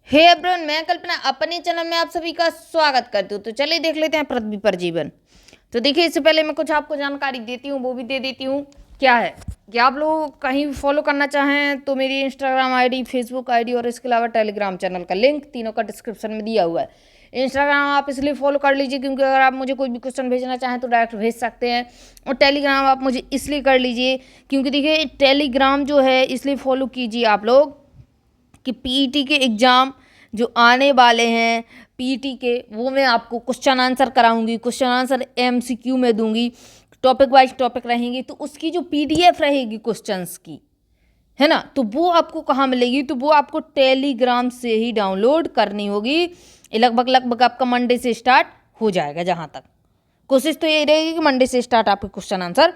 Hey everyone, मैं कल्पना अपने channel में आप सभी का स्वागत करती हूँ। तो चलिए देख लेते हैं पृथ्वी पर जीवन। तो देखिए, इससे पहले मैं कुछ आपको जानकारी देती हूँ, वो भी दे देती हूँ। क्या है कि आप लोग कहीं भी फॉलो करना चाहें तो मेरी इंस्टाग्राम आईडी, फेसबुक आईडी और इसके अलावा टेलीग्राम चैनल का लिंक तीनों का डिस्क्रिप्शन में दिया हुआ है। इंस्टाग्राम आप इसलिए फॉलो कर लीजिए क्योंकि अगर आप मुझे कोई भी क्वेश्चन भेजना चाहें तो डायरेक्ट भेज सकते हैं। और टेलीग्राम आप मुझे इसलिए कर लीजिए क्योंकि देखिए, टेलीग्राम जो है इसलिए फॉलो कीजिए आप लोग कि पीईटी के एग्ज़ाम जो आने वाले हैं पीईटी के, वो मैं आपको क्वेश्चन आंसर कराऊंगी। क्वेश्चन आंसर एमसीक्यू में दूंगी, टॉपिक वाइज टॉपिक रहेंगी। तो उसकी जो पीडीएफ रहेगी क्वेश्चंस की, है ना, तो वो आपको कहाँ मिलेगी? तो वो आपको टेलीग्राम से ही डाउनलोड करनी होगी। ये लगभग आपका मंडे से स्टार्ट हो जाएगा। जहाँ तक कोशिश तो यही रहेगी कि मंडे से स्टार्ट आपके क्वेश्चन आंसर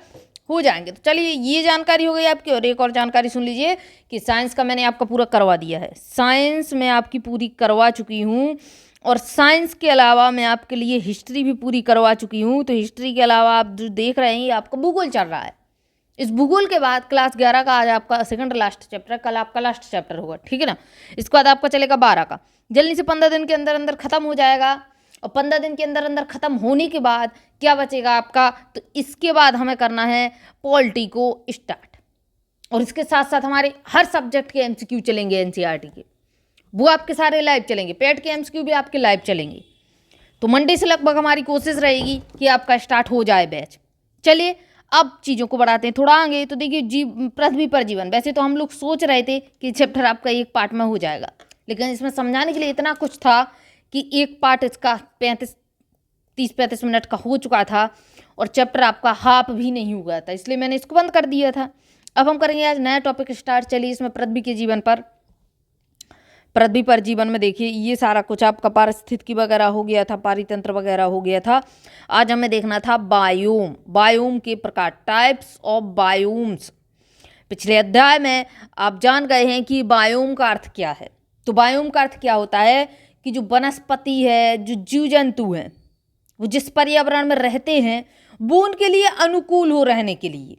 हो जाएंगे। तो चलिए, ये जानकारी हो गई आपकी। और एक और जानकारी सुन लीजिए कि साइंस का मैंने आपका पूरा करवा दिया है। साइंस मैं आपकी पूरी करवा चुकी हूँ। और साइंस के अलावा मैं आपके लिए हिस्ट्री भी पूरी करवा चुकी हूँ। तो हिस्ट्री के अलावा आप जो देख रहे हैं, ये आपका भूगोल चल रहा है। इस भूगोल के बाद क्लास 11 का आज आपका सेकंड लास्ट चैप्टर, कल आपका लास्ट चैप्टर होगा, ठीक है ना। इसके बाद आपका चलेगा 12 का। जल्दी से 15 दिन के अंदर अंदर खत्म हो जाएगा। और 15 दिन के अंदर अंदर खत्म होने के बाद क्या बचेगा आपका? तो इसके बाद हमें करना है पॉलिटी को स्टार्ट। और इसके साथ साथ हमारे हर सब्जेक्ट के एमसीक्यू चलेंगे एनसीईआरटी के, वो आपके सारे लाइव चलेंगे। पेट के एमसीक्यू भी आपके लाइव चलेंगे। तो मंडे से लगभग हमारी कोशिश रहेगी कि आपका स्टार्ट हो जाए बैच। चलिए, अब चीज़ों को बढ़ाते हैं थोड़ा आगे। तो देखिए, पृथ्वी पर जीवन, वैसे तो हम लोग सोच रहे थे कि चैप्टर आपका एक पार्ट में हो जाएगा, लेकिन इसमें समझाने के लिए इतना कुछ था कि एक पार्ट इसका 30-35 मिनट का हो चुका था और चैप्टर आपका हाफ भी नहीं हुआ था, इसलिए मैंने इसको बंद कर दिया था। अब हम करेंगे आज नया टॉपिक स्टार्ट। चलिए, इसमें पृथ्वी के जीवन पर, पृथ्वी पर जीवन में देखिए, ये सारा कुछ आपका पारिस्थितिकी वगैरह हो गया था, पारितंत्र वगैरह हो गया था। आज हमें देखना था बायोम, बायोम के प्रकार, टाइप्स ऑफ बायोम्स। पिछले अध्याय में आप जान गए हैं कि बायोम का अर्थ क्या है। तो बायोम का अर्थ क्या होता है कि जो वनस्पति है, जो जीव जंतु हैं, वो जिस पर्यावरण में रहते हैं वो उनके लिए अनुकूल हो रहने के लिए,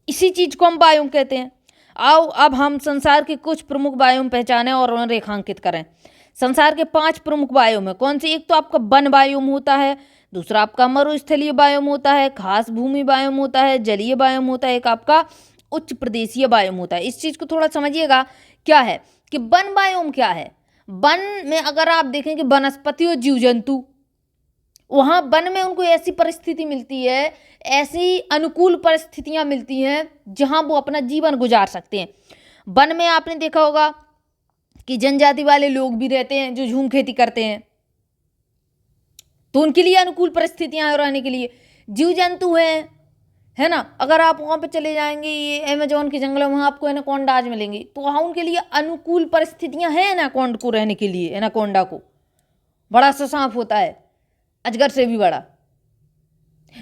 इसी चीज को हम बायोम कहते हैं। आओ अब हम संसार के कुछ प्रमुख बायोम पहचानें और उन्हें रेखांकित करें। संसार के 5 प्रमुख बायोम है। कौन से? एक तो आपका वन बायोम होता है, दूसरा आपका मरुस्थलीय बायोम होता है, घास भूमि बायोम होता है, जलीय बायोम होता है, एक आपका उच्च प्रदेशीय बायोम होता है। इस चीज को थोड़ा समझिएगा। क्या है कि वन बायोम क्या है? वन में अगर आप देखेंगे वनस्पति और जीव जंतु, वहाँ वन में उनको ऐसी परिस्थिति मिलती है, ऐसी अनुकूल परिस्थितियां मिलती हैं जहां वो अपना जीवन गुजार सकते हैं। वन में आपने देखा होगा कि जनजाति वाले लोग भी रहते हैं जो झूम खेती करते हैं, तो उनके लिए अनुकूल परिस्थितियां रहने के लिए। जीव जंतु हैं, है ना, अगर आप वहाँ पे चले जाएंगे ये अमेजोन के जंगलों में, वहाँ आपको एनाकोंडाज मिलेंगे, तो वहाँ उनके लिए अनुकूल परिस्थितियां हैं एनाकोंड को रहने के लिए। एनाकोंडा को बड़ा सा सांप होता है, अजगर से भी बड़ा।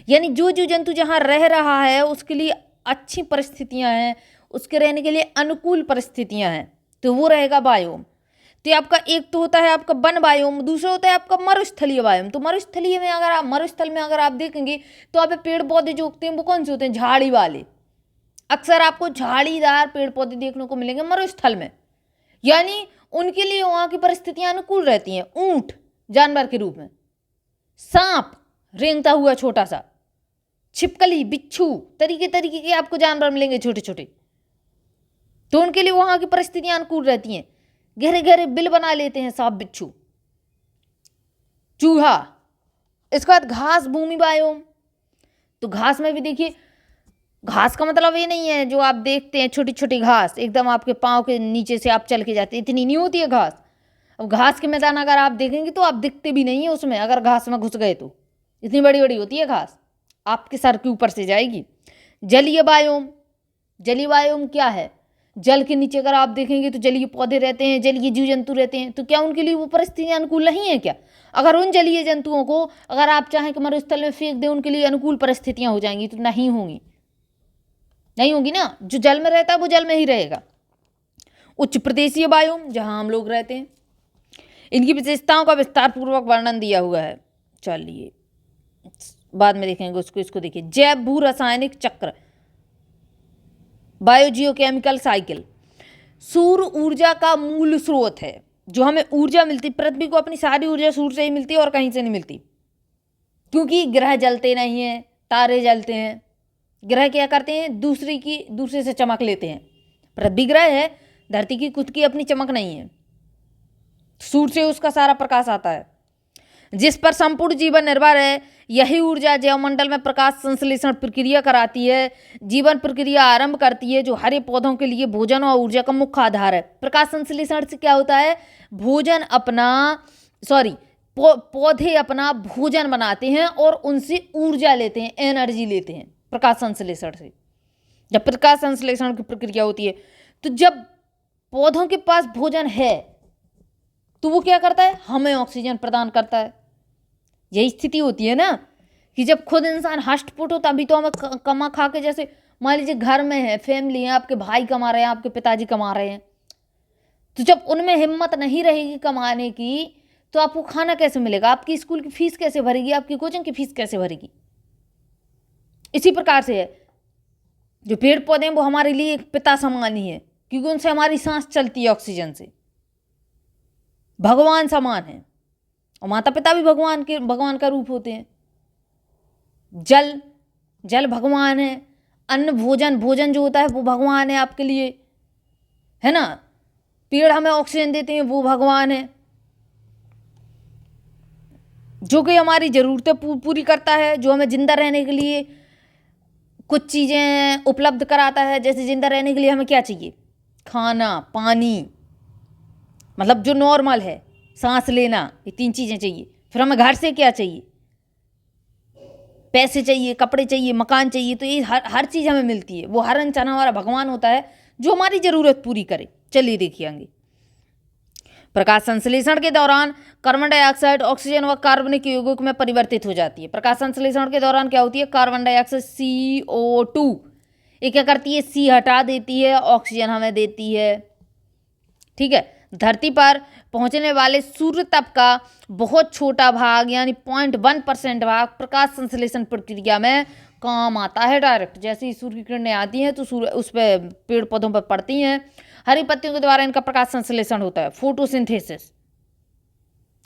यानी जो जीव जंतु जहाँ रह रहा है उसके लिए अच्छी परिस्थितियां हैं, उसके रहने के लिए अनुकूल परिस्थितियां हैं, तो वो रहेगा बायोम। तो आपका एक तो होता है आपका वन बायोम, दूसरा होता है आपका मरुस्थलीय बायोम। तो मरुस्थलीय में अगर आप, मरुस्थल में अगर आप देखेंगे तो आप पेड़ पौधे जो उगते हैं वो कौन से होते हैं? झाड़ी वाले। अक्सर आपको झाड़ीदार पेड़ पौधे देखने को मिलेंगे मरुस्थल में, यानी उनके लिए वहां की परिस्थितियां अनुकूल रहती हैं। ऊंट जानवर के रूप में, सांप रेंगता हुआ छोटा सा, छिपकली, बिच्छू, तरीके तरीके के आपको जानवर मिलेंगे छोटे छोटे, तो उनके लिए वहां की परिस्थितियां अनुकूल रहती हैं। गहरे गहरे बिल बना लेते हैं सांप बिच्छू, चूहा। इसके बाद घास भूमि बायोम। तो घास में भी देखिए, घास का मतलब ये नहीं है जो आप देखते हैं छोटी छोटी घास, एकदम आपके पाँव के नीचे से आप चल के जाते हैं, इतनी नहीं होती है घास। अब घास के मैदान अगर आप देखेंगे तो आप दिखते भी नहीं है उसमें, अगर घास में घुस गए तो इतनी बड़ी बड़ी होती है घास, आपके सर के ऊपर से जाएगी। जलीय बायोम, जलीय बायोम क्या है? जल के नीचे अगर आप देखेंगे तो जलीय पौधे रहते हैं, जलीय जीव जंतु रहते हैं। तो क्या उनके लिए वो परिस्थितियां अनुकूल नहीं है क्या? अगर उन जलीय जंतुओं को अगर आप चाहें कि मरुस्थल में फेंक दें, उनके लिए अनुकूल परिस्थितियां हो जाएंगी? तो नहीं होंगी, नहीं होगी ना। जो जल में रहता है वो जल में ही रहेगा। उच्च प्रदेशीय बायोम, जहां हम लोग रहते हैं, इनकी विशेषताओं का विस्तार पूर्वक वर्णन दिया हुआ है। चलिए बाद में देखेंगे उसको। इसको देखिए, जैव भू रासायनिक चक्र, बायोजियोकेमिकल साइकिल। सूर्य ऊर्जा का मूल स्रोत है। जो हमें ऊर्जा मिलती, पृथ्वी को अपनी सारी ऊर्जा सूर्य से ही मिलती है और कहीं से नहीं मिलती, क्योंकि ग्रह जलते नहीं हैं, तारे जलते हैं। ग्रह क्या करते हैं, दूसरे से चमक लेते हैं। पृथ्वी ग्रह है, धरती की खुद की अपनी चमक नहीं है, सूर्य से उसका सारा प्रकाश आता है, जिस पर संपूर्ण जीवन निर्भर है। यही ऊर्जा जैवमंडल में प्रकाश संश्लेषण प्रक्रिया कराती है, जीवन प्रक्रिया आरंभ करती है, जो हरे पौधों के लिए भोजन और ऊर्जा का मुख्य आधार है। प्रकाश संश्लेषण से क्या होता है, पौधे अपना भोजन बनाते हैं और उनसे ऊर्जा लेते हैं, एनर्जी लेते हैं प्रकाश संश्लेषण से। जब प्रकाश संश्लेषण की प्रक्रिया होती है, तो जब पौधों के पास भोजन है तो वो क्या करता है, हमें ऑक्सीजन प्रदान करता है। यही स्थिति होती है ना, कि जब खुद इंसान हष्ट-पुष्ट हो तभी तो हमें कमा खा के, जैसे मान लीजिए घर में है, फैमिली है, आपके भाई कमा रहे हैं, आपके पिताजी कमा रहे हैं, तो जब उनमें हिम्मत नहीं रहेगी कमाने की, तो आपको खाना कैसे मिलेगा, आपकी स्कूल की फीस कैसे भरेगी, आपकी कोचिंग की फीस कैसे भरेगी। इसी प्रकार से है, जो पेड़ पौधे हैं वो हमारे लिए एक पिता समान ही है, क्योंकि उनसे हमारी सांस चलती है ऑक्सीजन से। भगवान समान है, और माता पिता भी भगवान का रूप होते हैं। जल भगवान है, अन्न भोजन जो होता है वो भगवान है आपके लिए, है ना। पेड़ हमें ऑक्सीजन देते हैं, वो भगवान है, जो कि हमारी ज़रूरतें पूरी करता है, जो हमें जिंदा रहने के लिए कुछ चीज़ें उपलब्ध कराता है। जैसे जिंदा रहने के लिए हमें क्या चाहिए, खाना, पानी, मतलब जो नॉर्मल है, सांस लेना, ये 3 चीज़ें चाहिए। फिर हमें घर से क्या चाहिए, पैसे चाहिए, कपड़े चाहिए, मकान चाहिए। तो ये हर चीज़ हमें मिलती है। वो हर इंसान हमारा भगवान होता है, जो हमारी ज़रूरत पूरी करे। चलिए देखिए आगे। प्रकाश संश्लेषण के दौरान कार्बन डाइऑक्साइड ऑक्सीजन व कार्बनिक यौगिक में परिवर्तित हो जाती है। प्रकाश संश्लेषण के दौरान क्या होती है, कार्बन डाइऑक्साइड CO2 ये क्या करती है, C हटा देती है, ऑक्सीजन हमें देती है। ठीक है, धरती पर पहुंचने वाले सूर्य तप का बहुत छोटा भाग यानी 0.1% भाग प्रकाश संश्लेषण प्रक्रिया में काम आता है डायरेक्ट। जैसे ही सूर्य की किरणें आती हैं तो सूर्य उस पर पेड़ पौधों पर पड़ती हैं, हरी पत्तियों के द्वारा इनका प्रकाश संश्लेषण होता है, फोटोसिंथेसिस।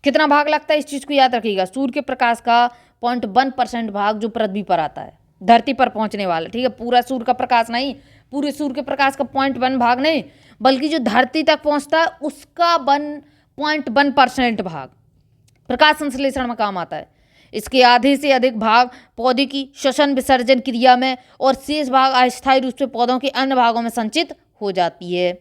कितना भाग लगता है इस चीज़ को याद रखिएगा, सूर्य के प्रकाश का 0.1% भाग जो पृथ्वी पर आता है, धरती पर पहुंचने वाला। ठीक है, पूरा सूर्य का प्रकाश नहीं, पूरे सूर्य के प्रकाश का 0.1 भाग नहीं, बल्कि जो धरती तक पहुंचता है उसका 1.1% भाग प्रकाश संश्लेषण में काम आता है। इसके आधे से अधिक भाग पौधे की श्वसन विसर्जन क्रिया में और शेष भाग अस्थायी रूप से पौधों के अन्य भागों में संचित हो जाती है।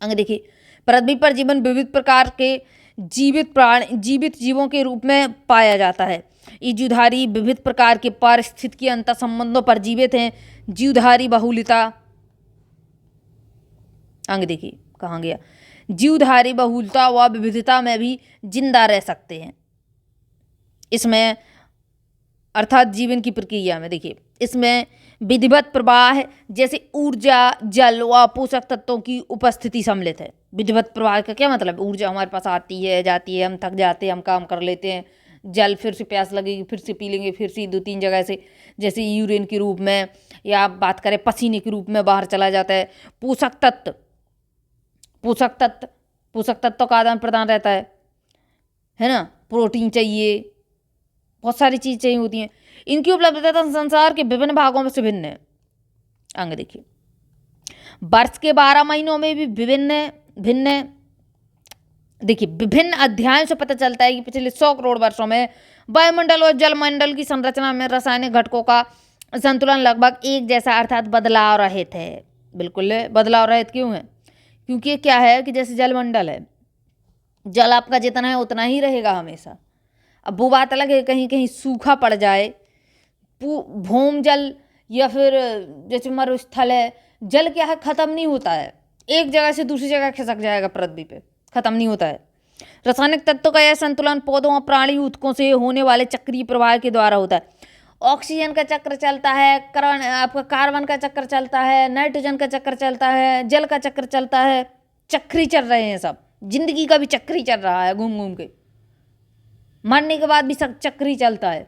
आगे देखिए, पृथ्वी पर जीवन विविध प्रकार के जीवित जीवों के रूप में पाया जाता है। जीवधारी विविध प्रकार के पारिस्थितिकी अंतर संबंधों पर जीवित हैं। जीवधारी बहुलता, आगे देखिए कहाँ गया, जीवधारी बहुलता व विविधता में भी जिंदा रह सकते हैं। इसमें अर्थात जीवन की प्रक्रिया में देखिए, इसमें विधिवत प्रवाह जैसे ऊर्जा, जल व पोषक तत्वों की उपस्थिति सम्मिलित है। विधिवत प्रवाह का क्या मतलब, ऊर्जा हमारे पास आती है, जाती है, हम थक जाते हैं, हम काम कर लेते हैं, जल फिर से प्यास लगेगी, फिर से पी लेंगे, फिर से 2-3 जगह से, जैसे यूरिन के रूप में या आप बात करें पसीने के रूप में बाहर चला जाता है। पोषक तत्व का आदान प्रदान रहता है ना, प्रोटीन चाहिए, बहुत सारी चीज़ चाहिए होती हैं। इनकी उपलब्धता संसार के विभिन्न भागों में से भिन्न है। आगे देखिए, वर्ष के 12 महीनों में भी भिन्न देखिए, विभिन्न अध्ययनों से पता चलता है कि पिछले 100 करोड़ वर्षों में वायुमंडल और जलमंडल की संरचना में रासायनिक घटकों का संतुलन लगभग एक जैसा अर्थात बदलाव रहित है। बिल्कुल बदलाव रहित क्यों है, क्योंकि क्या है कि जैसे जलमंडल है, जल आपका जितना है उतना ही रहेगा हमेशा। अब वो बात अलग है कहीं कहीं सूखा पड़ जाए, भौम जल या फिर जैसे मरुस्थल है, जल क्या है खत्म नहीं होता है, एक जगह से दूसरी जगह खिसक जाएगा पृथ्वी पे, खत्म नहीं होता है। रासायनिक तत्वों का यह संतुलन पौधों और प्राणी ऊतकों से होने वाले चक्रीय प्रवाह के द्वारा होता है। ऑक्सीजन का चक्र चलता है, आपका कार्बन का चक्र चलता है, नाइट्रोजन का चक्र चलता है, जल का चक्र चलता है, चक्री चल रहे हैं सब। जिंदगी का भी चक्री चल रहा है, घूम घूम के मरने के बाद भी सब चक्री चलता है।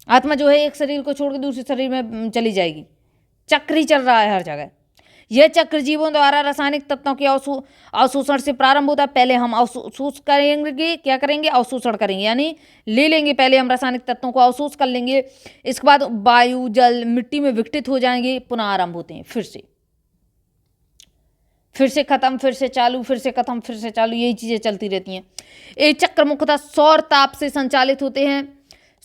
आत्मा जो है एक शरीर को छोड़ के दूसरे शरीर में चली जाएगी, चक्री चल रहा है हर जगह। यह चक्र जीवों द्वारा रासायनिक तत्वों के अवशोषण से प्रारंभ होता है। पहले हम अवशोष करेंगे, क्या करेंगे, अवशोषण करेंगे, यानी ले लेंगे, पहले हम रासायनिक तत्वों को अवशोष कर लेंगे, इसके बाद वायु जल मिट्टी में विघटित हो जाएंगे, पुनः आरंभ होते हैं, फिर से खत्म, फिर से चालू, फिर से खत्म, फिर से चालू, यही चीजें चलती रहती हैं। ये चक्र मुख्यतः सौर ताप से संचालित होते हैं।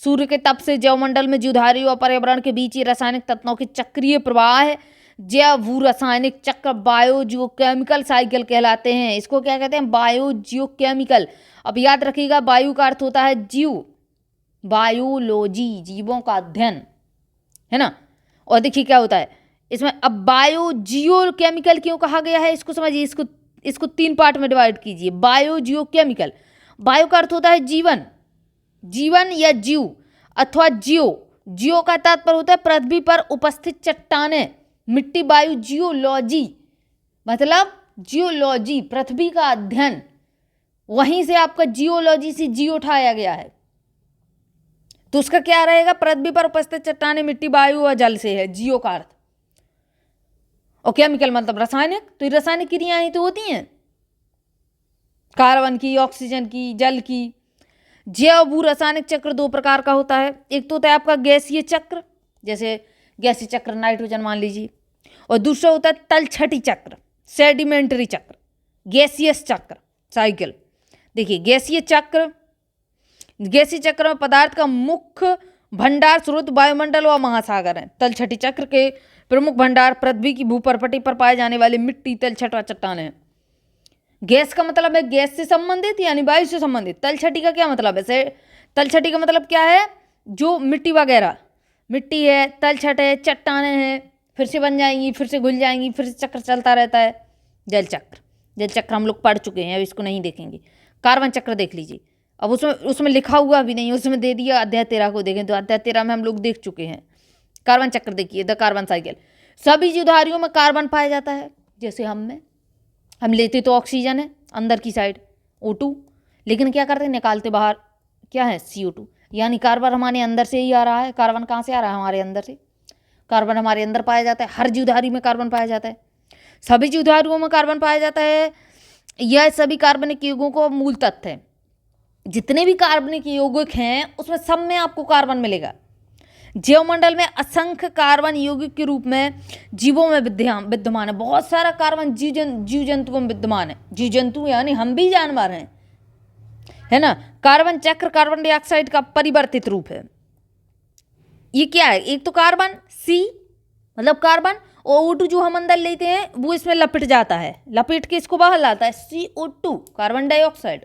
सूर्य के ताप से जैवमंडल में जीवधारियों और पर्यावरण के बीच ये रासायनिक तत्वों की चक्रीय प्रवाह है। जैव भू रासायनिक चक्र बायोजियोकेमिकल साइकिल कहलाते हैं। इसको क्या कहते हैं, बायोजियोकेमिकल। अब याद रखिएगा, वायु का अर्थ होता है जीव, बायोलॉजी, जीवों का अध्ययन, है ना। और देखिए क्या होता है इसमें, अब बायोजियोकेमिकल क्यों कहा गया है, इसको समझिए, इसको 3 पार्ट में डिवाइड कीजिए। बायोजियोकेमिकल, बायो का अर्थ होता है जीवन, जीवन या जीव अथवा जियो का तात्पर्य होता है पृथ्वी पर उपस्थित चट्टानें, मिट्टी, वायु, जियोलॉजी मतलब जियोलॉजी, पृथ्वी का अध्ययन, वहीं से आपका जियोलॉजी से जियो उठाया गया है। तो उसका क्या रहेगा, पृथ्वी पर उपस्थित चट्टानें, मिट्टी, वायु और जल से है जियो का अर्थ। और केमिकल मतलब रासायनिक, तो ये रासायनिक क्रियाएं ही तो होती हैं, कार्बन की, ऑक्सीजन की, जल की। जैव भू रासायनिक चक्र 2 प्रकार का होता है। एक तो होता है आपका गैसीय चक्र, जैसे गैसीय चक्र नाइट्रोजन मान लीजिए, और दूसरा होता है तलछटी चक्र, सेडिमेंटरी चक्र, गैसियस चक्र साइकिल। देखिए गैसीय चक्र में पदार्थ का मुख्य भंडार स्रोत वायुमंडल व महासागर है। तलछटी चक्र के प्रमुख भंडार पृथ्वी की भूपर्पटी पर पाए जाने वाले मिट्टी, तलछट व चट्टान है। गैस का मतलब है गैस से संबंधित यानी वायु से संबंधित। तलछटी का क्या मतलब है, तलछटी का मतलब क्या है, जो मिट्टी वगैरह, मिट्टी है, तलछट है, चट्टानें हैं, फिर से बन जाएंगी, फिर से घुल जाएंगी, फिर से चक्र चलता रहता है। जल चक्र हम लोग पढ़ चुके हैं, अब इसको नहीं देखेंगे। कार्बन चक्र देख लीजिए, अब उसमें लिखा हुआ भी नहीं, उसमें दे दिया अध्याय 13 को देखें तो अध्याय 13 में हम लोग देख चुके हैं। कार्बन चक्र देखिए, द कार्बन साइकिल। सभी जीवधारियों में कार्बन पाया जाता है, जैसे हम लेते तो ऑक्सीजन है अंदर की साइड O2, लेकिन क्या करते हैं, निकालते बाहर क्या है, CO2, यानी कार्बन हमारे अंदर से ही आ रहा है। कार्बन कहाँ से आ रहा है, हमारे अंदर से। कार्बन हमारे अंदर पाया जाता है, हर जीवधारी में कार्बन पाया जाता है, सभी जीवधारियों में कार्बन पाया जाता है। यह सभी कार्बनिक यौगिकों को मूल तत्व है। जितने भी कार्बनिक यौगिक हैं उसमें सब में आपको कार्बन मिलेगा। जैवमंडल में असंख्य कार्बन यौगिक के रूप में जीवों में विद्यमान है। बहुत सारा कार्बन जीव जंतुओं में विद्यमान है। जीव जंतु यानी हम भी जानवर हैं, है ना। कार्बन चक्र कार्बन डाइऑक्साइड का परिवर्तित रूप है। ये क्या है, एक तो कार्बन C मतलब कार्बन, और O2 जो हम अंदर लेते हैं वो इसमें लपेट जाता है, लपेट के इसको बाहर लाता है, CO2 कार्बन डाइऑक्साइड।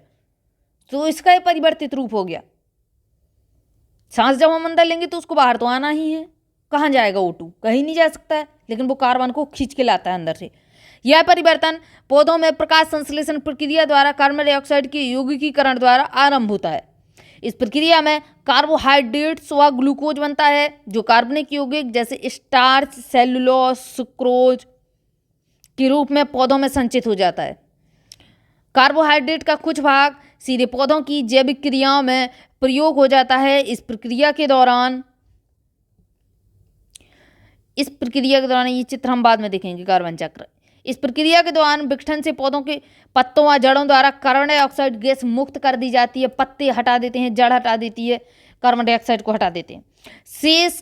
तो इसका ये परिवर्तित रूप हो गया। सांस जब हम अंदर लेंगे तो उसको बाहर तो आना ही है, कहाँ जाएगा O2, कहीं नहीं जा सकता है, लेकिन वो कार्बन को खींच के लाता है अंदर से। यह परिवर्तन पौधों में प्रकाश संश्लेषण प्रक्रिया द्वारा कार्बन डाइऑक्साइड के यौगिकीकरण द्वारा आरंभ होता है। इस प्रक्रिया में कार्बोहाइड्रेट्स व ग्लूकोज बनता है, जो कार्बनिक यौगिक जैसे स्टार्च, सेलुलोज, सुक्रोज के रूप में पौधों में संचित हो जाता है। कार्बोहाइड्रेट का कुछ भाग सीधे पौधों की जैविक क्रियाओं में प्रयोग हो जाता है। इस प्रक्रिया के दौरान ये चित्र हम बाद में देखेंगे, कार्बन चक्र। इस प्रक्रिया के दौरान विघटन से पौधों के पत्तों व जड़ों द्वारा कार्बन डाइऑक्साइड गैस मुक्त कर दी जाती है। पत्ते हटा देते हैं, जड़ हटा देती है, कार्बन डाइऑक्साइड को हटा देते हैं। शेष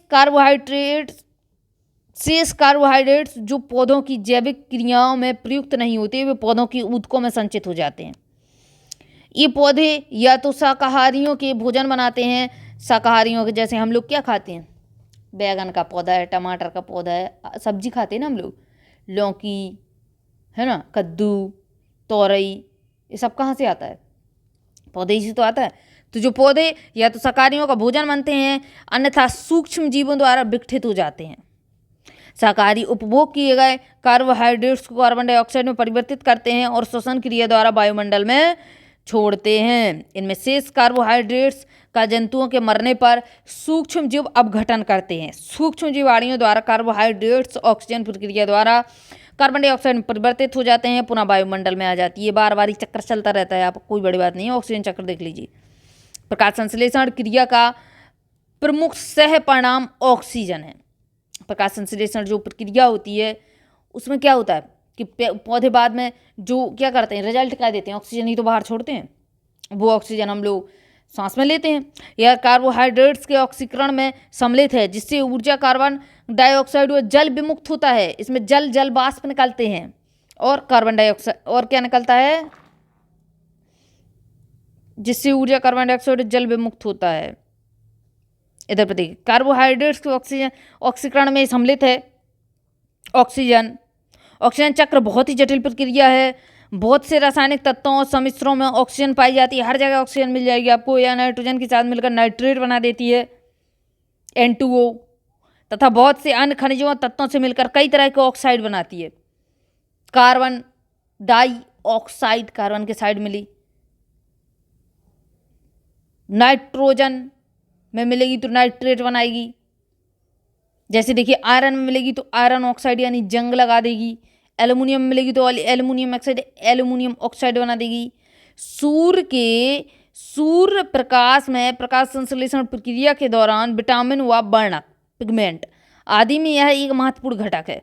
कार्बोहाइड्रेट्स जो पौधों की जैविक क्रियाओं में प्रयुक्त नहीं होते, वे पौधों की ऊतकों में संचित हो जाते हैं। ये पौधे या तो शाकाहारियों के भोजन बनाते हैं, शाकाहारियों के जैसे हम लोग क्या खाते हैं, बैगन का पौधा है, टमाटर का पौधा है, सब्जी खाते हैं ना हम लोग, लौकी है ना, कद्दू, तोरई, ये सब कहाँ से आता है, पौधे ही से तो आता है। तो जो पौधे या तो शाकाहारियों का भोजन बनते हैं, अन्यथा सूक्ष्म जीवों द्वारा विघटित हो जाते हैं। शाकाहारी उपभोग किए गए कार्बोहाइड्रेट्स को कार्बन डाइऑक्साइड में परिवर्तित करते हैं और श्वसन क्रिया द्वारा वायुमंडल में छोड़ते हैं। इनमें शेष कार्बोहाइड्रेट्स का जंतुओं के मरने पर सूक्ष्म जीव अपघटन करते हैं। सूक्ष्म जीवाणुओं द्वारा कार्बोहाइड्रेट्स ऑक्सीजन प्रक्रिया द्वारा कार्बन डाइऑक्साइड में परिवर्तित हो जाते हैं, पुनः वायुमंडल में आ जाती है। बार बार चक्कर चलता रहता है, आप कोई बड़ी बात नहीं है। ऑक्सीजन चक्र देख लीजिए। प्रकाश संश्लेषण क्रिया का प्रमुख सह परिणाम ऑक्सीजन है। प्रकाश संश्लेषण जो प्रक्रिया होती है उसमें क्या होता है कि पौधे बाद में जो क्या करते हैं, रिजल्ट क्या देते हैं, ऑक्सीजन ही तो बाहर छोड़ते हैं, वो ऑक्सीजन हम लोग सांस में लेते हैं। यह कार्बोहाइड्रेट्स के ऑक्सीकरण में सम्मिलित है, जिससे ऊर्जा कार्बन डाइऑक्साइड व जल विमुक्त होता है। इसमें जल वाष्प निकलते हैं और कार्बन डाइऑक्साइड और क्या निकलता है, जिससे ऊर्जा कार्बन डाइऑक्साइड जल विमुक्त होता है। इधर पर देखिए, कार्बोहाइड्रेट्स के ऑक्सीकरण में सम्मिलित है ऑक्सीजन चक्र बहुत ही जटिल प्रक्रिया है। बहुत से रासायनिक तत्वों और सम्मिश्रणों में ऑक्सीजन पाई जाती है। हर जगह ऑक्सीजन मिल जाएगी आपको। यह नाइट्रोजन के साथ मिलकर नाइट्रेट बना देती है N2O, तथा बहुत से अन्य खनिजों और तत्वों से मिलकर कई तरह के ऑक्साइड बनाती है। कार्बन डाइऑक्साइड, कार्बन के साइड मिली, नाइट्रोजन में मिलेगी तो नाइट्रेट बनाएगी। जैसे देखिए आयरन में मिलेगी तो आयरन ऑक्साइड यानी जंग लगा देगी। एल्युमिनियम में मिलेगी तो एल्युमिनियम ऑक्साइड एल्युमिनियम ऑक्साइड बना देगी। सूर्य प्रकाश में प्रकाश संश्लेषण प्रक्रिया के दौरान विटामिन व वर्णक पिगमेंट आदि में यह एक महत्वपूर्ण घटक है।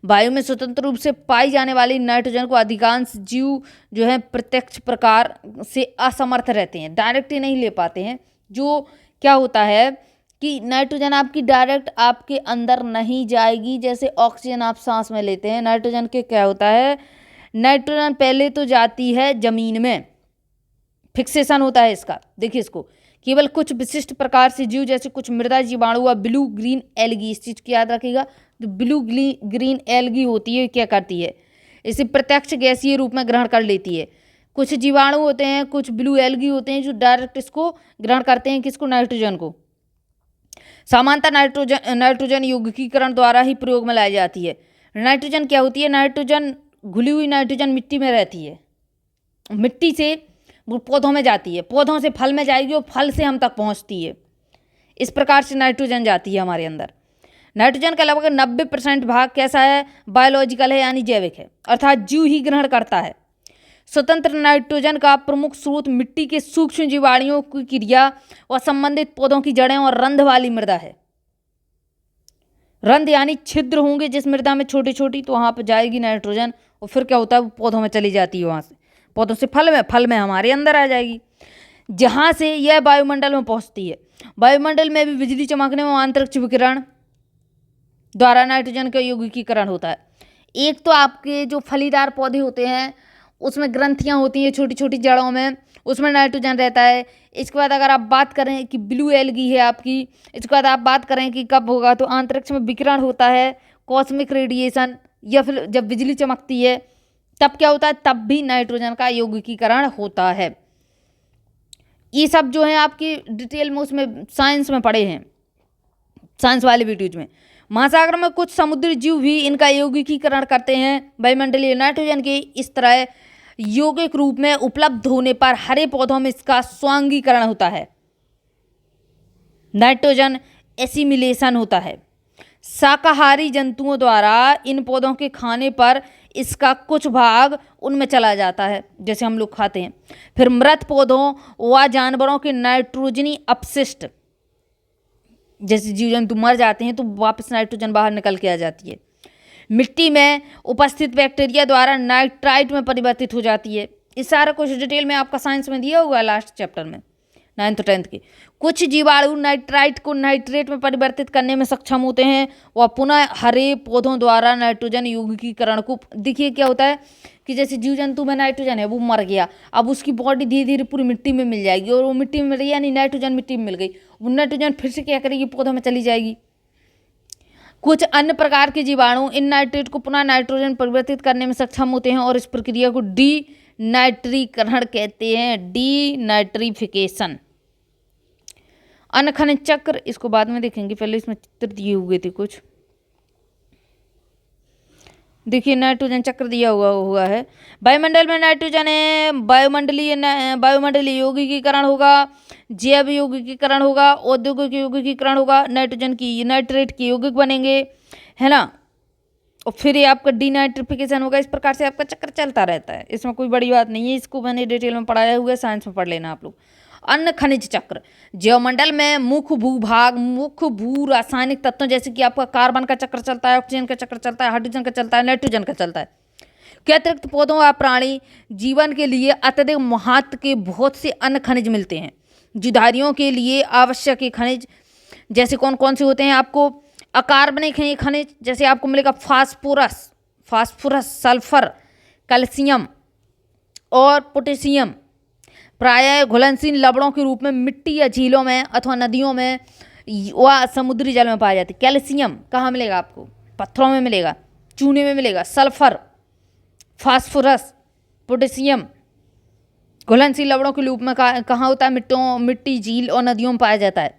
वायु में स्वतंत्र रूप से पाई जाने वाली नाइट्रोजन को अधिकांश जीव जो है प्रत्यक्ष प्रकार से असमर्थ रहते हैं, डायरेक्ट ही नहीं ले पाते हैं। जो क्या होता है कि नाइट्रोजन आपकी डायरेक्ट आपके अंदर नहीं जाएगी, जैसे ऑक्सीजन आप सांस में लेते हैं। नाइट्रोजन के क्या होता है, नाइट्रोजन पहले तो जाती है जमीन में, फिक्सेशन होता है इसका। देखिए इसको केवल कुछ विशिष्ट प्रकार से जीव जैसे कुछ मृदा जीवाणु व ब्लू ग्रीन एल्गी, इस चीज़ की याद रखिएगा, जो ब्लू ग्रीन एल्गी होती है क्या करती है, इसे प्रत्यक्ष गैसीय रूप में ग्रहण कर लेती है। कुछ जीवाणु होते हैं, कुछ ब्लू एल्गी होते हैं जो डायरेक्ट इसको ग्रहण करते हैं, किसको, नाइट्रोजन को। सामान्यतः नाइट्रोजन यौगिकीकरण द्वारा ही प्रयोग में लाई जाती है। नाइट्रोजन क्या होती है, नाइट्रोजन घुली हुई नाइट्रोजन मिट्टी में रहती है, मिट्टी से वो पौधों में जाती है, पौधों से फल में जाएगी और फल से हम तक पहुंचती है। इस प्रकार से नाइट्रोजन जाती है हमारे अंदर। नाइट्रोजन का लगभग 90% भाग कैसा है, बायोलॉजिकल है यानी जैविक है, अर्थात जीव ही ग्रहण करता है। स्वतंत्र नाइट्रोजन का प्रमुख स्रोत मिट्टी के सूक्ष्म जीवाणुओं की क्रिया और संबंधित पौधों की जड़ें और रंध्र वाली मृदा है। रंध्र यानी छिद्र होंगे जिस मृदा में छोटी छोटी, तो वहां पर जाएगी नाइट्रोजन और फिर क्या होता है, वो पौधों में चली जाती है, वहां से पौधों से फल में हमारे अंदर आ जाएगी, जहां से यह वायुमंडल में पहुंचती है। वायुमंडल में भी बिजली चमकने व अंतरिक्ष विकिरण द्वारा नाइट्रोजन का यौगिकीकरण होता है। एक तो आपके जो फलीदार पौधे होते हैं उसमें ग्रंथियां होती हैं छोटी छोटी जड़ों में, उसमें नाइट्रोजन रहता है। इसके बाद अगर आप बात करें कि ब्लू एल्गी है आपकी, इसके बाद आप बात करें कि कब होगा, तो अंतरिक्ष में विकिरण होता है, कॉस्मिक रेडिएशन, या फिर जब बिजली चमकती है तब क्या होता है, तब भी नाइट्रोजन का यौगिकीकरण होता है। ये सब जो है आपकी डिटेल में उसमें साइंस में पढ़े हैं, साइंस वाले वीडियोज में। महासागर में कुछ समुद्री जीव भी इनका यौगिकीकरण करते हैं। वायुमंडलीय नाइट्रोजन के इस तरह यौगिक रूप में उपलब्ध होने पर हरे पौधों में इसका स्वांगीकरण होता है, नाइट्रोजन एसिमिलेशन होता है। शाकाहारी जंतुओं द्वारा इन पौधों के खाने पर इसका कुछ भाग उनमें चला जाता है, जैसे हम लोग खाते हैं। फिर मृत पौधों व जानवरों के नाइट्रोजनी अपशिष्ट, जैसे जीव जंतु मर जाते हैं तो वापस नाइट्रोजन बाहर निकल के आ जाती है, मिट्टी में उपस्थित बैक्टीरिया द्वारा नाइट्राइट में परिवर्तित हो जाती है। इस सारा कुछ डिटेल में आपका साइंस में दिया हुआ है लास्ट चैप्टर में 9th 10th के। कुछ जीवाणु नाइट्राइट को नाइट्रेट में परिवर्तित करने में सक्षम होते हैं व पुनः हरे पौधों द्वारा नाइट्रोजन यौगिकीकरण को, देखिए क्या होता है कि जैसे जीव जंतु में नाइट्रोजन है, वो मर गया, अब उसकी बॉडी धीरे धीरे पूरी मिट्टी में मिल जाएगी, और वो मिट्टी में मिल रही है यानी नाइट्रोजन मिट्टी में मिल गई, वो नाइट्रोजन फिर से क्या करेगी, पौधों में चली जाएगी। कुछ अन्य प्रकार के जीवाणु इन नाइट्रेट को पुनः नाइट्रोजन परिवर्तित करने में सक्षम होते हैं और इस प्रक्रिया को डीनाइट्रीकरण कहते हैं, डीनाइट्रीफिकेशन। अनखनिज चक्र, इसको बाद में देखेंगे, पहले इसमें चित्र दिए हुए थे कुछ। देखिए नाइट्रोजन चक्र दिया हुआ है। वायुमंडल में नाइट्रोजन है, वायुमंडलीय यौगिकीकरण होगा, जैव यौगिकीकरण होगा, औद्योगिक यौगिकीकरण होगा, नाइट्रोजन की नाइट्रेट के यौगिक बनेंगे, है ना, और फिर ये आपका डीनाइट्रिफिकेशन होगा। इस प्रकार से आपका चक्र चलता रहता है, इसमें कोई बड़ी बात नहीं है, इसको मैंने डिटेल में पढ़ाया हुआ है, साइंस में पढ़ लेना आप लोग। अन्य खनिज चक्र, जैवमंडल में मुख्य भू रासायनिक तत्वों जैसे कि आपका कार्बन का चक्र चलता है, ऑक्सीजन का चक्र चलता है, हाइड्रोजन का चलता है, नाइट्रोजन का चलता है के अतिरिक्त पौधों व प्राणी जीवन के लिए अत्यधिक महत्व के बहुत से अन्य खनिज मिलते हैं। जीवधारियों के लिए आवश्यक ये खनिज जैसे कौन कौन से होते हैं? आपको अकार्बनिक हैं ये खनिज, जैसे आपको मिलेगा फास्फोरस, सल्फर, कैल्शियम और पोटेशियम। प्रायः घुलनशील लवणों के रूप में मिट्टी या झीलों में अथवा नदियों में व समुद्री जल में पाया जाती है। कैल्शियम कहाँ मिलेगा आपको? पत्थरों में मिलेगा, चूने में मिलेगा। सल्फर, फास्फोरस, पोटेशियम घुलनशील लवणों के रूप में कहाँ होता है? मिट्टी, झील और नदियों में पाया जाता है।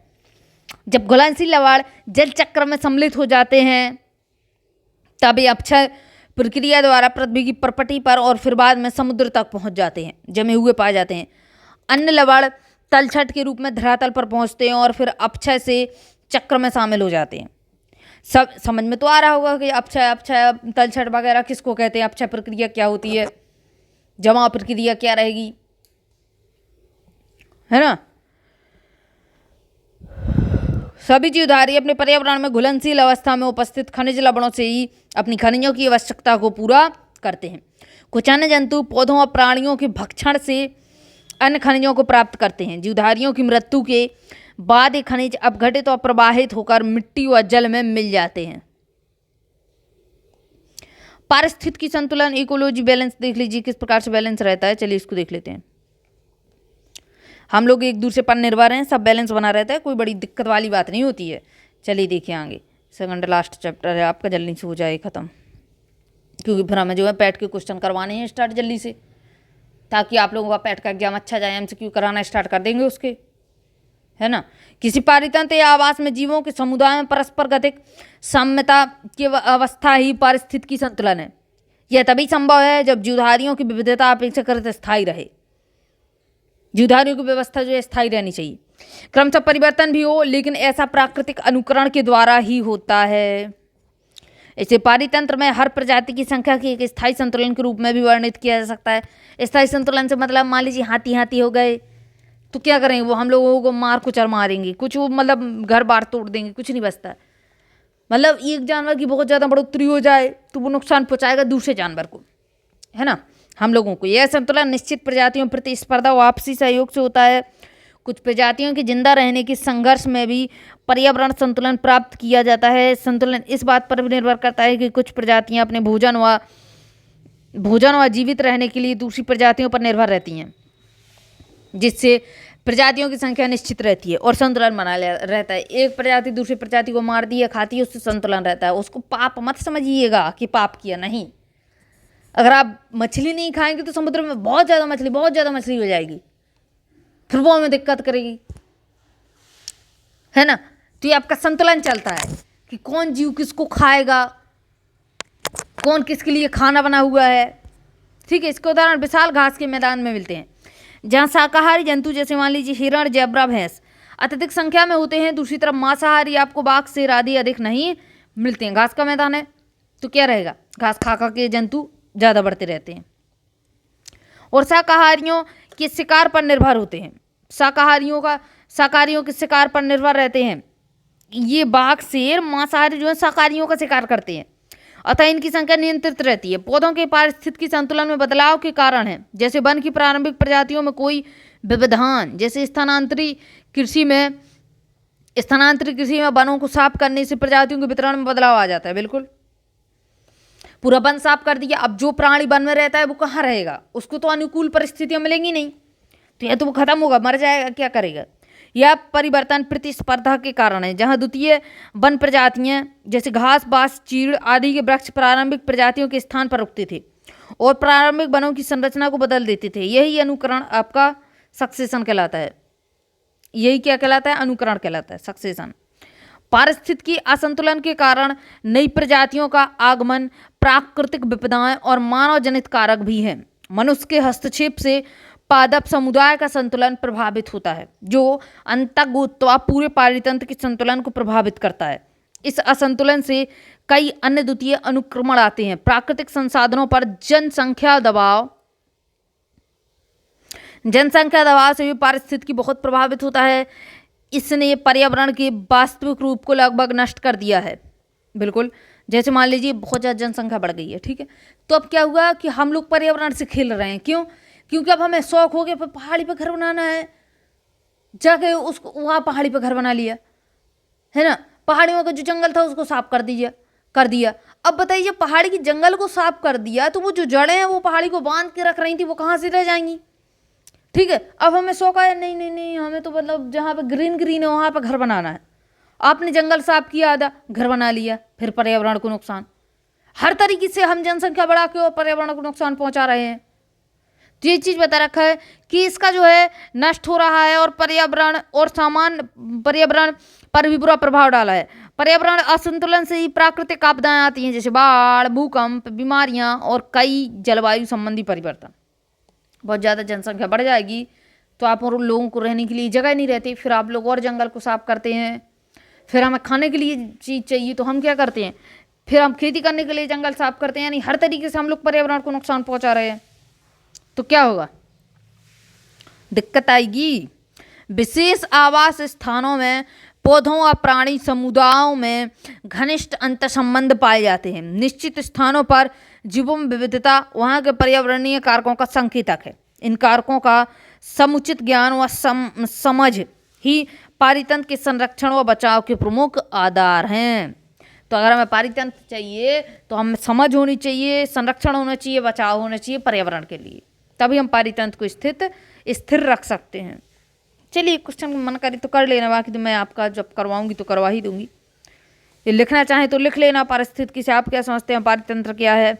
जब घुलनशील लवण जल चक्र में सम्मिलित हो जाते हैं तब ये अपक्षय प्रक्रिया द्वारा पृथ्वी की परपटी पर और फिर बाद में समुद्र तक पहुंच जाते हैं, जमे हुए पाए जाते हैं। अन्य लवण तलछट के रूप में धरातल पर पहुंचते हैं और फिर अपक्षय से चक्र में शामिल हो जाते हैं। सब समझ में तो आ रहा होगा कि अपक्षय तलछट वगैरह किसको कहते हैं, अपक्षय प्रक्रिया क्या होती है, जमा प्रक्रिया क्या रहेगी, है ना। सभी जीवधारी अपने पर्यावरण में घुलनशील अवस्था में उपस्थित खनिज लवणों से ही अपनी खनिजों की आवश्यकता को पूरा करते हैं। कुछ अन्य जंतु पौधों और प्राणियों के भक्षण से अन्य खनिजों को प्राप्त करते हैं। जीवधारियों की मृत्यु के बाद ये खनिज अपघटित और प्रवाहित होकर मिट्टी व जल में मिल जाते हैं। पारिस्थितिकी संतुलन, इकोलॉजी बैलेंस देख लीजिए किस प्रकार से बैलेंस रहता है। चलिए इसको देख लेते हैं। हम लोग एक दूसरे पर निर्भर हैं, सब बैलेंस बना रहता है, कोई बड़ी दिक्कत वाली बात नहीं होती है। चलिए देखिए आगे, सेकंड लास्ट चैप्टर है आपका, जल्दी से हो जाए ख़त्म, क्योंकि फिर हमें जो है पैट के क्वेश्चन करवाने हैं स्टार्ट जल्दी से, ताकि आप लोगों का पैट का एग्जाम अच्छा जाए। MCQ कराना स्टार्ट कर देंगे उसके, है ना। किसी पारितंत्र या आवास में जीवों के समुदाय में परस्पर गतिक साम्यता की अवस्था ही पारिस्थितिकी संतुलन है। यह तभी संभव है जब जीवधारियों की विविधता अपेक्षाकृत स्थायी रहे। जीवधारियों की व्यवस्था जो है स्थायी रहनी चाहिए। क्रमशः परिवर्तन भी हो, लेकिन ऐसा प्राकृतिक अनुकरण के द्वारा ही होता है। इसे पारितंत्र में हर प्रजाति की संख्या के एक स्थायी संतुलन के रूप में भी वर्णित किया जा सकता है। स्थायी संतुलन से मतलब मान लीजिए हाथी हो गए तो क्या करेंगे वो, हम लोगों को मार कुचर मारेंगे, कुछ वो मतलब घर बार तोड़ देंगे, कुछ नहीं बचता। मतलब एक जानवर की बहुत ज़्यादा बढ़ोतरी हो जाए तो वो नुकसान पहुँचाएगा दूसरे जानवर को, है ना। हम लोगों को यह संतुलन निश्चित प्रजातियों प्रतिस्पर्धा व आपसी सहयोग से होता है। कुछ प्रजातियों के जिंदा रहने के संघर्ष में भी पर्यावरण संतुलन प्राप्त किया जाता है। संतुलन इस बात पर भी निर्भर करता है कि कुछ प्रजातियां अपने भोजन व जीवित रहने के लिए दूसरी प्रजातियों पर निर्भर रहती हैं, जिससे प्रजातियों की संख्या निश्चित रहती है और संतुलन बना रहता है। एक प्रजाति दूसरी प्रजाति को मार दी या खाती है, उससे संतुलन रहता है। उसको पाप मत समझिएगा कि पाप किया, नहीं। अगर आप मछली नहीं खाएंगे तो समुद्र में बहुत ज़्यादा मछली हो जाएगी, फिर वो हमें दिक्कत करेगी, है ना। तो ये आपका संतुलन चलता है कि कौन जीव किसको खाएगा, कौन किसके लिए खाना बना हुआ है, ठीक है। इसके उदाहरण विशाल घास के मैदान में मिलते हैं, जहाँ शाकाहारी जंतु जैसे मान लीजिए हिरण, जेब्रा, भैंस अत्यधिक संख्या में होते हैं। दूसरी तरफ मांसाहारी आपको बाघ, शेर आदि अधिक नहीं मिलते हैं। घास का मैदान है तो क्या रहेगा, घास खा के जंतु ज़्यादा बढ़ते रहते हैं। और शाकाहारियों के शिकार पर निर्भर होते हैं। शाकाहारियों के शिकार पर निर्भर रहते हैं। ये बाघ, शेर, मांसाहारी जो है शाकाहारियों का शिकार करते हैं, अतः इनकी संख्या नियंत्रित रहती है। पौधों के पारिस्थितिकी संतुलन में बदलाव के कारण है, जैसे वन की प्रारंभिक प्रजातियों में कोई व्यवधान, जैसे स्थानांतरित कृषि में वनों को साफ करने से प्रजातियों के वितरण में बदलाव आ जाता है। बिल्कुल पूरा वन साफ कर दिया, अब जो प्राणी वन में रहता है वो कहाँ रहेगा, उसको तो अनुकूल परिस्थितियां मिलेंगी नहीं, तो यह तो वो खत्म होगा, मर जाएगा, क्या करेगा। यह परिवर्तन प्रतिस्पर्धा के कारण है, जहाँ द्वितीय वन प्रजातियां जैसे घास, बांस, चीड़ आदि के वृक्ष प्रारंभिक प्रजातियों के स्थान पर रुकते थे और प्रारंभिक वनों की संरचना को बदल देते थे। यही अनुकरण आपका सक्सेशन कहलाता है। यही क्या कहलाता है, अनुकरण कहलाता है, सक्सेशन। पारिस्थितिकी असंतुलन के कारण नई प्रजातियों का आगमन प्राकृतिक विपदाएं और मानव जनित कारक भी हैं। मनुष्य के हस्तक्षेप से पादप समुदाय का संतुलन प्रभावित होता है, जो अंतःगोत्वा पूरे पारितंत्र के संतुलन को प्रभावित करता है। इस असंतुलन से कई अन्य द्वितीय अनुक्रमण आते हैं। प्राकृतिक संसाधनों पर जनसंख्या दबाव, जनसंख्या दबाव से भी पारिस्थितिकी बहुत प्रभावित होता है। इसने पर्यावरण के वास्तविक रूप को लगभग नष्ट कर दिया है। बिल्कुल, जैसे मान लीजिए बहुत ज़्यादा जनसंख्या बढ़ गई है, ठीक है, तो अब क्या हुआ कि हम लोग पर्यावरण से खेल रहे हैं। क्यों? क्योंकि अब हमें शौक हो गया पहाड़ी पे घर बनाना है, जाके उसको वहाँ पहाड़ी पे घर बना लिया, है ना। पहाड़ियों का जो जंगल था उसको साफ कर दिया। अब बताइए, पहाड़ी की जंगल को साफ कर दिया तो वो जो जड़ें हैं वो पहाड़ी को बांध के रख रही थी, वो कहाँ से रह जाएंगी? ठीक है, अब हमें शौक आया, नहीं नहीं नहीं, हमें तो मतलब जहाँ पे ग्रीन है वहाँ पे घर बनाना है। आपने जंगल साफ किया, आधा घर बना लिया, फिर पर्यावरण को नुकसान। हर तरीके से हम जनसंख्या बढ़ा के और पर्यावरण को नुकसान पहुंचा रहे हैं। तो ये चीज़ बता रखा है कि इसका जो है नष्ट हो रहा है और पर्यावरण और सामान्य पर्यावरण पर भी बुरा प्रभाव डाला है। पर्यावरण असंतुलन से ही प्राकृतिक आपदाएं आती हैं, जैसे बाढ़, भूकंप, बीमारियां और कई जलवायु संबंधी परिवर्तन। बहुत ज़्यादा जनसंख्या बढ़ जाएगी तो आप और लोगों को रहने के लिए जगह नहीं रहती, फिर आप लोग और जंगल को साफ करते हैं। फिर हमें खाने के लिए चीज़ चाहिए तो हम क्या करते हैं, फिर हम खेती करने के लिए जंगल साफ करते हैं। यानी हर तरीके से हम लोग पर्यावरण को नुकसान पहुंचा रहे हैं। तो क्या होगा, दिक्कत आएगी। विशेष आवास स्थानों में पौधों और प्राणी समुदायों में घनिष्ठ अंतर्संबंध पाए जाते हैं। निश्चित स्थानों पर जीवन विविधता वहाँ के पर्यावरणीय कारकों का संकेतक है। इन कारकों का समुचित ज्ञान व समझ ही पारितंत्र के संरक्षण व बचाव के प्रमुख आधार हैं। तो अगर हमें पारितंत्र चाहिए तो हमें समझ होनी चाहिए, संरक्षण होना चाहिए, बचाव होना चाहिए पर्यावरण के लिए, तभी हम पारितंत्र को स्थिर रख सकते हैं। चलिए, क्वेश्चन मन करे तो कर लेना, बाकी तो मैं आपका जब करवाऊंगी तो करवा ही दूंगी। ये लिखना चाहें तो लिख लेना, पारिस्थितिकी से आप क्या समझते हैं, पारितंत्र क्या है।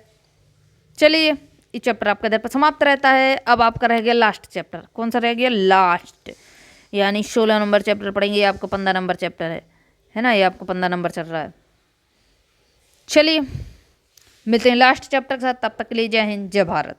चलिए, ये चैप्टर आपका इधर पर समाप्त रहता है। अब आपका रह गया लास्ट चैप्टर। कौन सा रह गया? लास्ट, यानी 16 नंबर चैप्टर पढ़ेंगे। ये आपका 15 नंबर चैप्टर है ना, ये आपको 15 नंबर चल रहा है। चलिए, मिलते हैं लास्ट चैप्टर के साथ, तब तक के लिए जय हिंद, जय भारत।